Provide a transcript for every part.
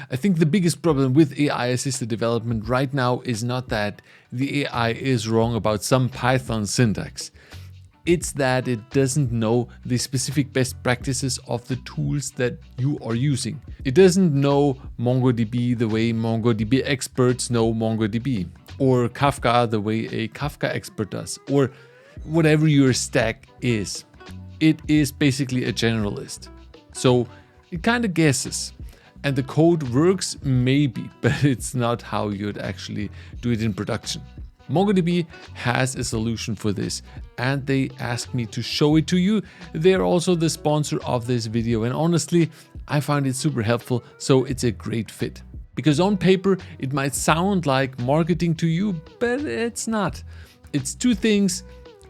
I think the biggest problem with AI-assisted development right now is not that the AI is wrong about some Python syntax. It's that it doesn't know the specific best practices of the tools that you are using. It doesn't know MongoDB the way MongoDB experts know MongoDB, or Kafka the way a Kafka expert does, or whatever your stack is. It is basically a generalist. So it kind of guesses. And the code works maybe, but it's not how you'd actually do it in production. MongoDB has a solution for this, and they asked me to show it to you. They're also the sponsor of this video, and honestly, I found it super helpful, so it's a great fit. Because on paper, it might sound like marketing to you, but it's not. It's two things: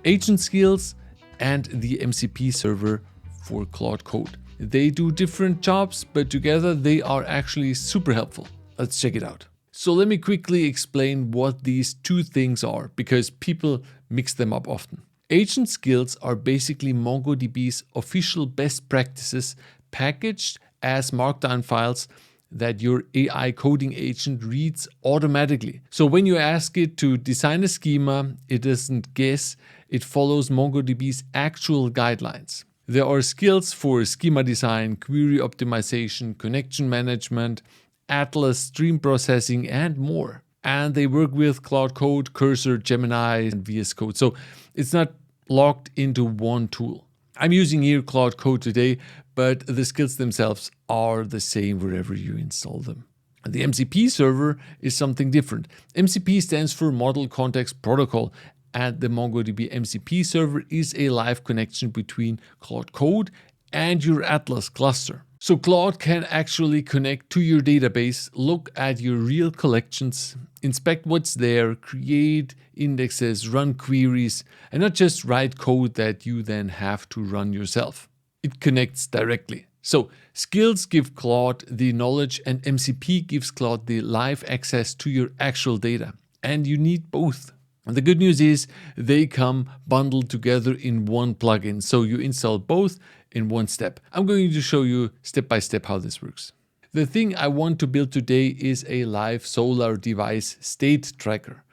Agent Skills and the MCP server for Claude Code. They do different jobs, but together they are actually super helpful. Let's check it out. So let me quickly explain what these two things are, because people mix them up often. Agent Skills are basically MongoDB's official best practices packaged as markdown files that your AI coding agent reads automatically. So when you ask it to design a schema, it doesn't guess, it follows MongoDB's actual guidelines. There are skills for schema design, query optimization, connection management, Atlas Stream Processing, and more. And they work with Claude Code, Cursor, Gemini, and VS Code. So it's not locked into one tool. I'm using here Claude Code today, but the skills themselves are the same wherever you install them. The MCP server is something different. MCP stands for Model Context Protocol, and the MongoDB MCP server is a live connection between Claude Code and your Atlas cluster. So Claude can actually connect to your database, look at your real collections, inspect what's there, create indexes, run queries, and not just write code that you then have to run yourself. It connects directly. So skills give Claude the knowledge, and MCP gives Claude the live access to your actual data. And you need both. And the good news is they come bundled together in one plugin, so you install both in one step. I'm going to show you step by step how this works. The thing I want to build today is a live Solar device state tracker.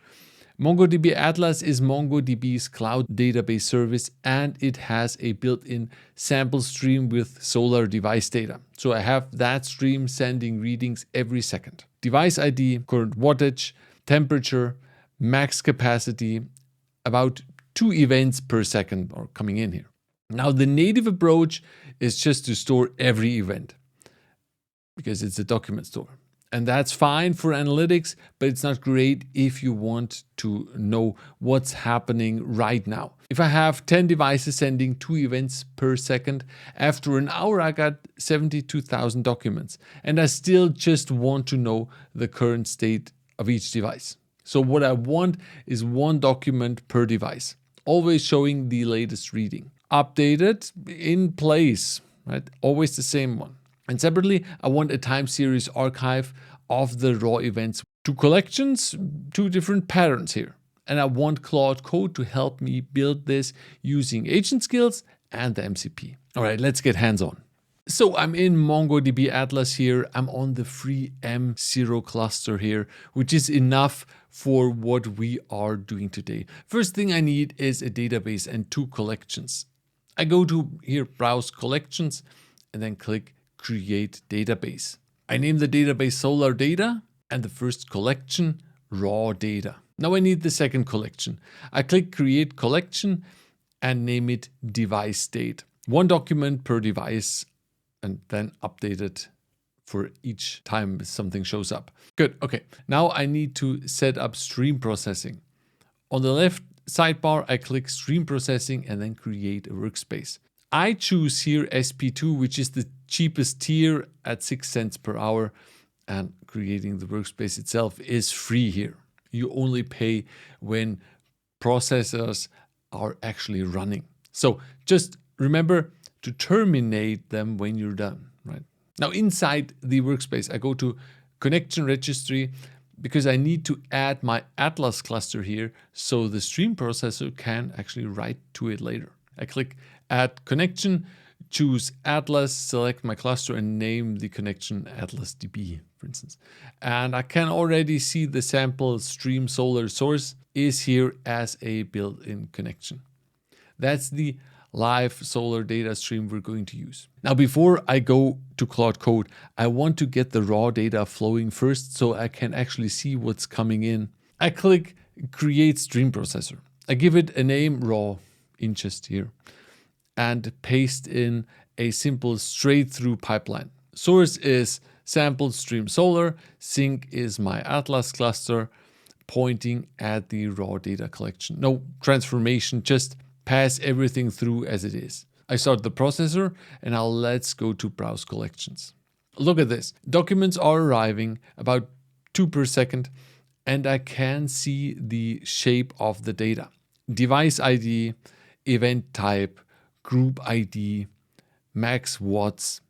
MongoDB Atlas is MongoDB's cloud database service, and it has a built-in sample stream with Solar device data. So I have that stream sending readings every second. Device ID, current wattage, temperature, max capacity, about 2 events per second are coming in here. Now the native approach is just to store every event because it's a document store. And that's fine for analytics, but it's not great if you want to know what's happening right now. If I have 10 devices sending 2 events per second, after an hour I got 72,000 documents, and I still just want to know the current state of each device. So what I want is 1 document per device, always showing the latest reading. Updated in place, right? Always the same one. And separately, I want a time series archive of the raw events. 2 collections, 2 different patterns here. And I want Claude Code to help me build this using Agent Skills and the MCP. All right, let's get hands-on. So I'm in MongoDB Atlas here. I'm on the free M0 cluster here, which is enough for what we are doing today. First thing I need is a database and 2 collections. I go to here, Browse Collections, and then click Create Database. I name the database Solar Data and the first collection Raw Data. Now I need the second collection. I click Create Collection and name it Device State. 1 document per device, and then update it for each time something shows up. Good, okay. Now I need to set up stream processing. On the left sidebar, I click Stream Processing and then create a workspace. I choose here SP2, which is the cheapest tier at 6 cents per hour, and creating the workspace itself is free here. You only pay when processors are actually running. So just remember to terminate them when you're done, right? Now inside the workspace, I go to Connection Registry because I need to add my Atlas cluster here so the stream processor can actually write to it later. I click Add Connection, choose Atlas, select my cluster and name the connection Atlas DB, for instance. And I can already see the sample stream Solr source is here as a built-in connection. That's the live Solr data stream we're going to use. Now, before I go to Claude Code, I want to get the raw data flowing first so I can actually see what's coming in. I click Create Stream Processor. I give it a name, raw ingest here, and paste in a simple straight-through pipeline. Source is sampled stream Solr, sink is my Atlas cluster, pointing at the raw data collection. No transformation, just pass everything through as it is. I start the processor and now let's go to browse collections. Look at this. Documents are arriving about 2 per second and I can see the shape of the data. Device ID, event type, group ID, max watts,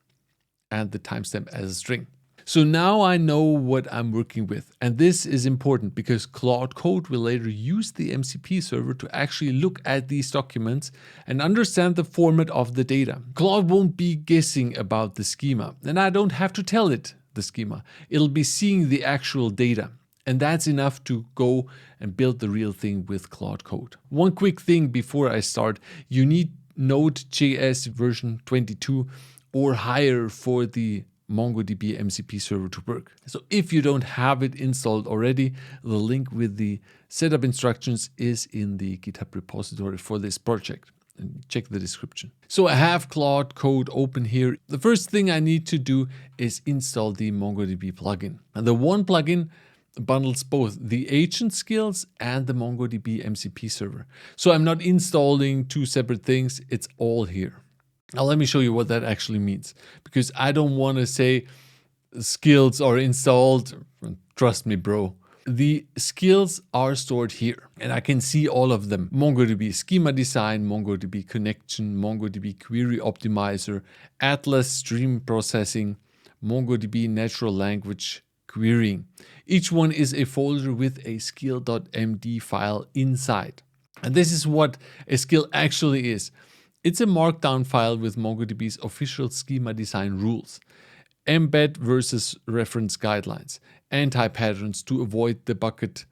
and the timestamp as a string. So now I know what I'm working with. And this is important because Claude Code will later use the MCP server to actually look at these documents and understand the format of the data. Claude won't be guessing about the schema, and I don't have to tell it the schema. It'll be seeing the actual data. And that's enough to go and build the real thing with Claude Code. One quick thing before I start, you need Node.js version 22 or higher for the MongoDB MCP server to work. So if you don't have it installed already, the link with the setup instructions is in the GitHub repository for this project. And check the description. So I have Claude Code open here. The first thing I need to do is install the MongoDB plugin. And the one plugin bundles both the Agent Skills and the MongoDB MCP server. So I'm not installing two separate things, it's all here. Now let me show you what that actually means, because I don't want to say skills are installed. Trust me, bro. The skills are stored here and I can see all of them. MongoDB schema design, MongoDB connection, MongoDB query optimizer, Atlas stream processing, MongoDB natural language querying. Each one is a folder with a skill.md file inside. And this is what a skill actually is. It's a markdown file with MongoDB's official schema design rules, embed versus reference guidelines, anti-patterns to avoid the bucket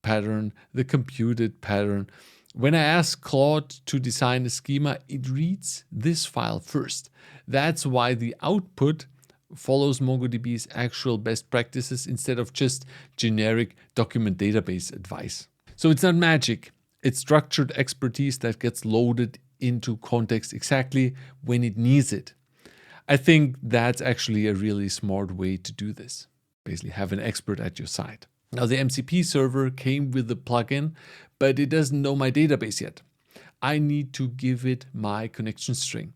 pattern, the computed pattern. When I ask Claude to design a schema, it reads this file first. That's why the output follows MongoDB's actual best practices instead of just generic document database advice. So it's not magic. It's structured expertise that gets loaded into context exactly when it needs it. I think that's actually a really smart way to do this. Basically have an expert at your side. Now the MCP server came with the plugin, but it doesn't know my database yet. I need to give it my connection string.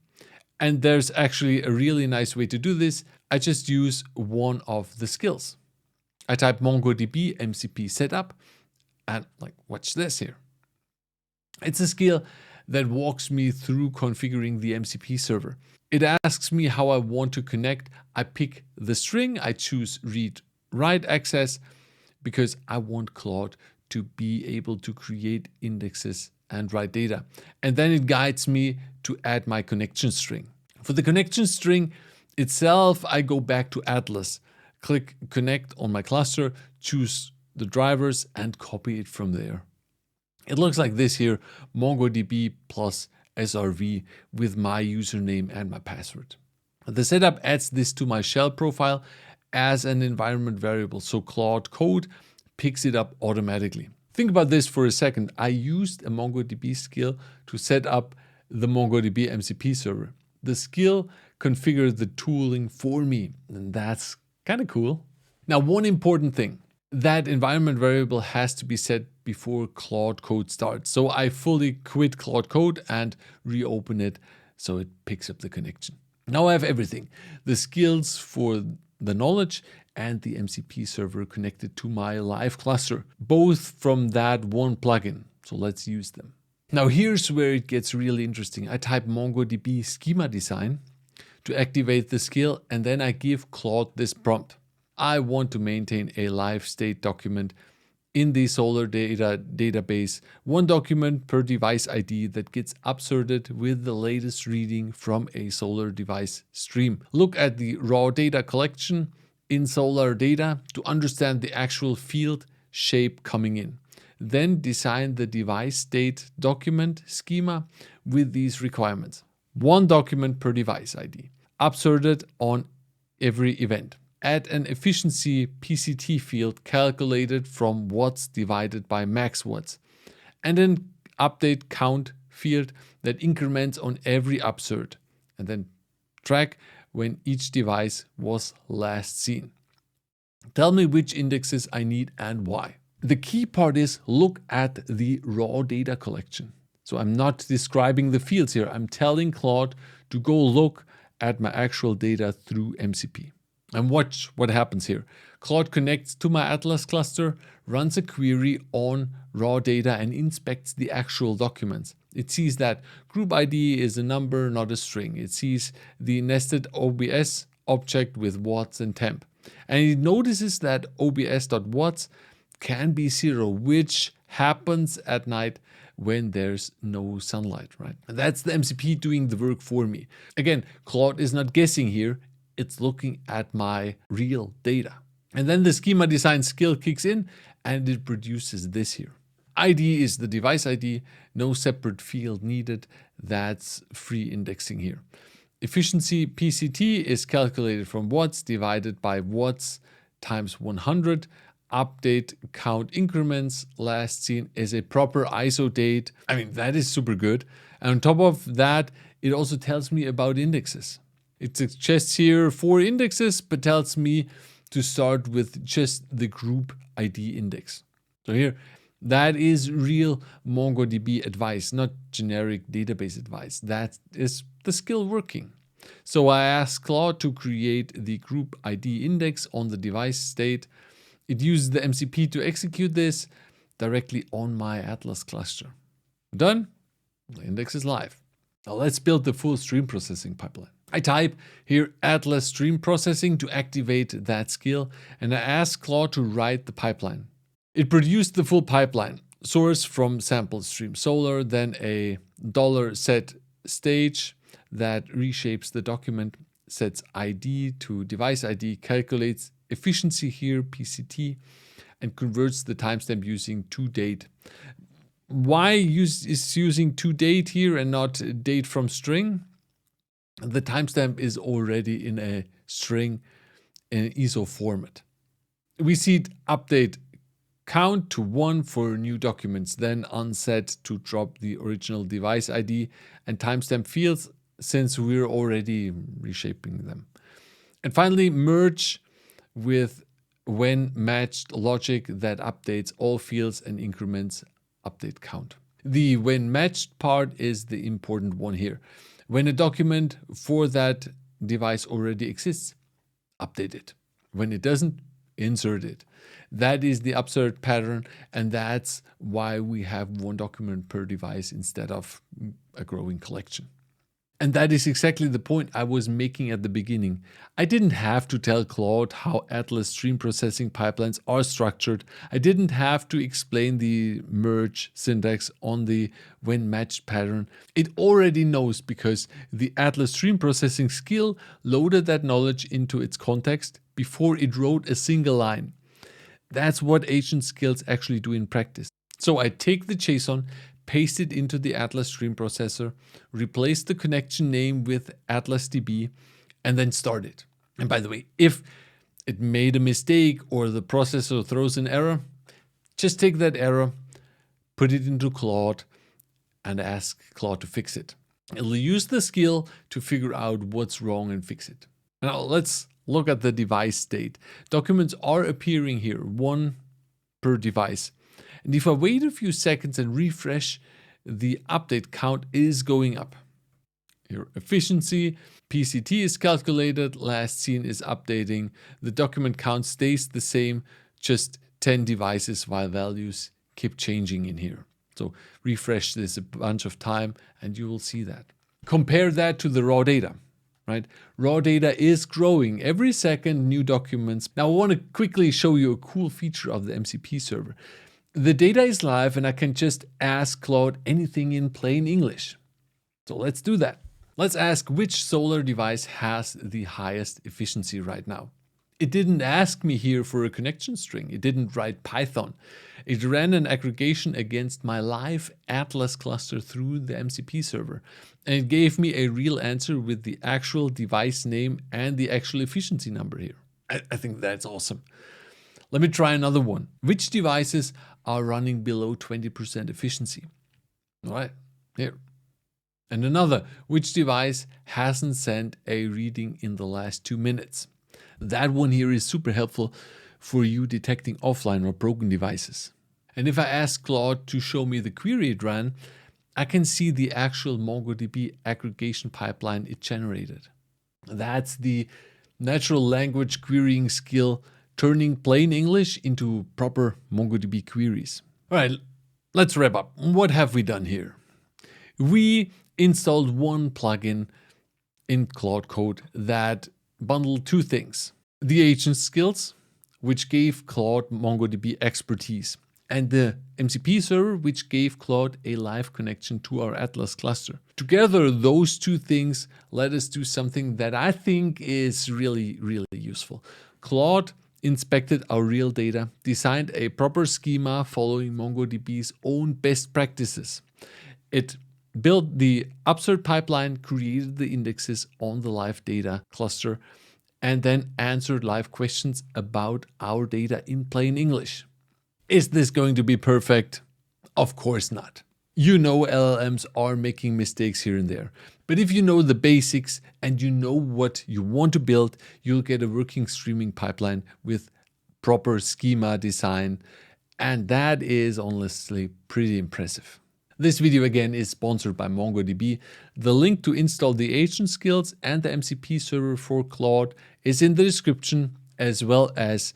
And there's actually a really nice way to do this. I just use one of the skills. I type MongoDB MCP setup and watch this here. It's a skill that walks me through configuring the MCP server. It asks me how I want to connect. I pick the string, I choose read-write access because I want Claude to be able to create indexes and write data. And then it guides me to add my connection string. For the connection string itself, I go back to Atlas, click connect on my cluster, choose the drivers and copy it from there. It looks like this here, MongoDB plus SRV with my username and my password. The setup adds this to my shell profile as an environment variable, so Claude Code picks it up automatically. Think about this for a second. I used a MongoDB skill to set up the MongoDB MCP server. The skill configured the tooling for me, and that's kind of cool. Now, one important thing. That environment variable has to be set before Claude Code starts. So I fully quit Claude Code and reopen it so it picks up the connection. Now I have everything. The skills for the knowledge and the MCP server connected to my live cluster, both from that one plugin. So let's use them. Now here's where it gets really interesting. I type MongoDB schema design to activate the skill and then I give Claude this prompt. I want to maintain a live state document in the Solr data database, one document per device ID that gets upserted with the latest reading from a Solr device stream. Look at the raw data collection in Solr data to understand the actual field shape coming in. Then design the device state document schema with these requirements. One document per device ID, upserted on every event. Add an efficiency PCT field calculated from watts divided by max watts, and an update count field that increments on every upsert, and then track when each device was last seen. Tell me which indexes I need and why. The key part is look at the raw data collection. So I'm not describing the fields here. I'm telling Claude to go look at my actual data through MCP. And watch what happens here. Claude connects to my Atlas cluster, runs a query on raw data and inspects the actual documents. It sees that group ID is a number, not a string. It sees the nested OBS object with watts and temp. And it notices that obs.watts can be 0, which happens at night when there's no sunlight, right? And that's the MCP doing the work for me. Again, Claude is not guessing here. It's looking at my real data. And then the schema design skill kicks in and it produces this here. ID is the device ID, no separate field needed. That's free indexing here. Efficiency PCT is calculated from watts divided by watts times 100. Update count increments last seen is a proper ISO date. I mean, that is super good. And on top of that, it also tells me about indexes. It suggests here 4 indexes, but tells me to start with just the group ID index. So here, that is real MongoDB advice, not generic database advice. That is the skill working. So I asked Claude to create the group ID index on the device state. It uses the MCP to execute this directly on my Atlas cluster. Done. The index is live. Now let's build the full stream processing pipeline. I type here Atlas Stream Processing to activate that skill, and I ask Claude to write the pipeline. It produced the full pipeline, source from sample stream Solr, then a $set stage that reshapes the document, sets ID to device ID, calculates efficiency here, PCT, and converts the timestamp using toDate. Why is using toDate here and not date from string? The timestamp is already in a string in ISO format. We see it update count to 1 for new documents, then unset to drop the original device ID and timestamp fields since we're already reshaping them. And finally, merge with whenMatched logic that updates all fields and increments update count. The whenMatched part is the important one here. When a document for that device already exists, update it. When it doesn't, insert it. That is the upsert pattern, and that's why we have one document per device instead of a growing collection. And that is exactly the point I was making at the beginning. I didn't have to tell Claude how Atlas stream processing pipelines are structured. I didn't have to explain the merge syntax on the whenMatched pattern. It already knows because the Atlas stream processing skill loaded that knowledge into its context before it wrote a single line. That's what Agent Skills actually do in practice. So I take the JSON, paste it into the Atlas Stream Processor, replace the connection name with AtlasDB, and then start it. And by the way, if it made a mistake or the processor throws an error, just take that error, put it into Claude, and ask Claude to fix it. It'll use the skill to figure out what's wrong and fix it. Now let's look at the device state. Documents are appearing here, 1 per device. And if I wait a few seconds and refresh, the update count is going up. Here, efficiency, PCT is calculated, last seen is updating. The document count stays the same, just 10 devices while values keep changing in here. So refresh this a bunch of time and you will see that. Compare that to the raw data. right? Raw data is growing every second, new documents. Now I want to quickly show you a cool feature of the MCP server. The data is live and I can just ask Claude anything in plain English. So let's do that. Let's ask which solar device has the highest efficiency right now. It didn't ask me here for a connection string. It didn't write Python. It ran an aggregation against my live Atlas cluster through the MCP server. And it gave me a real answer with the actual device name and the actual efficiency number here. I think that's awesome. Let me try another one. Which devices are running below 20% efficiency? All right, here. And another, which device hasn't sent a reading in the last 2 minutes? That one here is super helpful for you detecting offline or broken devices. And if I ask Claude to show me the query it ran, I can see the actual MongoDB aggregation pipeline it generated. That's the natural language querying skill, turning plain English into proper MongoDB queries. All right, let's wrap up. What have we done here? We installed one plugin in Claude Code that bundled two things: the Agent Skills, which gave Claude MongoDB expertise, and the MCP server, which gave Claude a live connection to our Atlas cluster. Together, those two things let us do something that I think is really, really useful. Claude inspected our real data, designed a proper schema following MongoDB's own best practices. It built the upsert pipeline, created the indexes on the live data cluster, and then answered live questions about our data in plain English. Is this going to be perfect? Of course not. You know LLMs are making mistakes here and there. But if you know the basics and you know what you want to build, you'll get a working streaming pipeline with proper schema design. And that is honestly pretty impressive. This video again is sponsored by MongoDB. The link to install the Agent Skills and the MCP server for Claude is in the description, as well as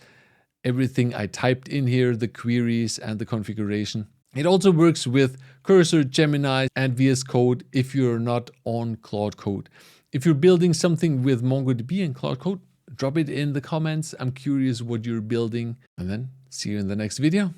everything I typed in here, the queries and the configuration. It also works with Cursor, Gemini, and VS Code if you're not on Claude Code. If you're building something with MongoDB and Claude Code, drop it in the comments. I'm curious what you're building. And then see you in the next video.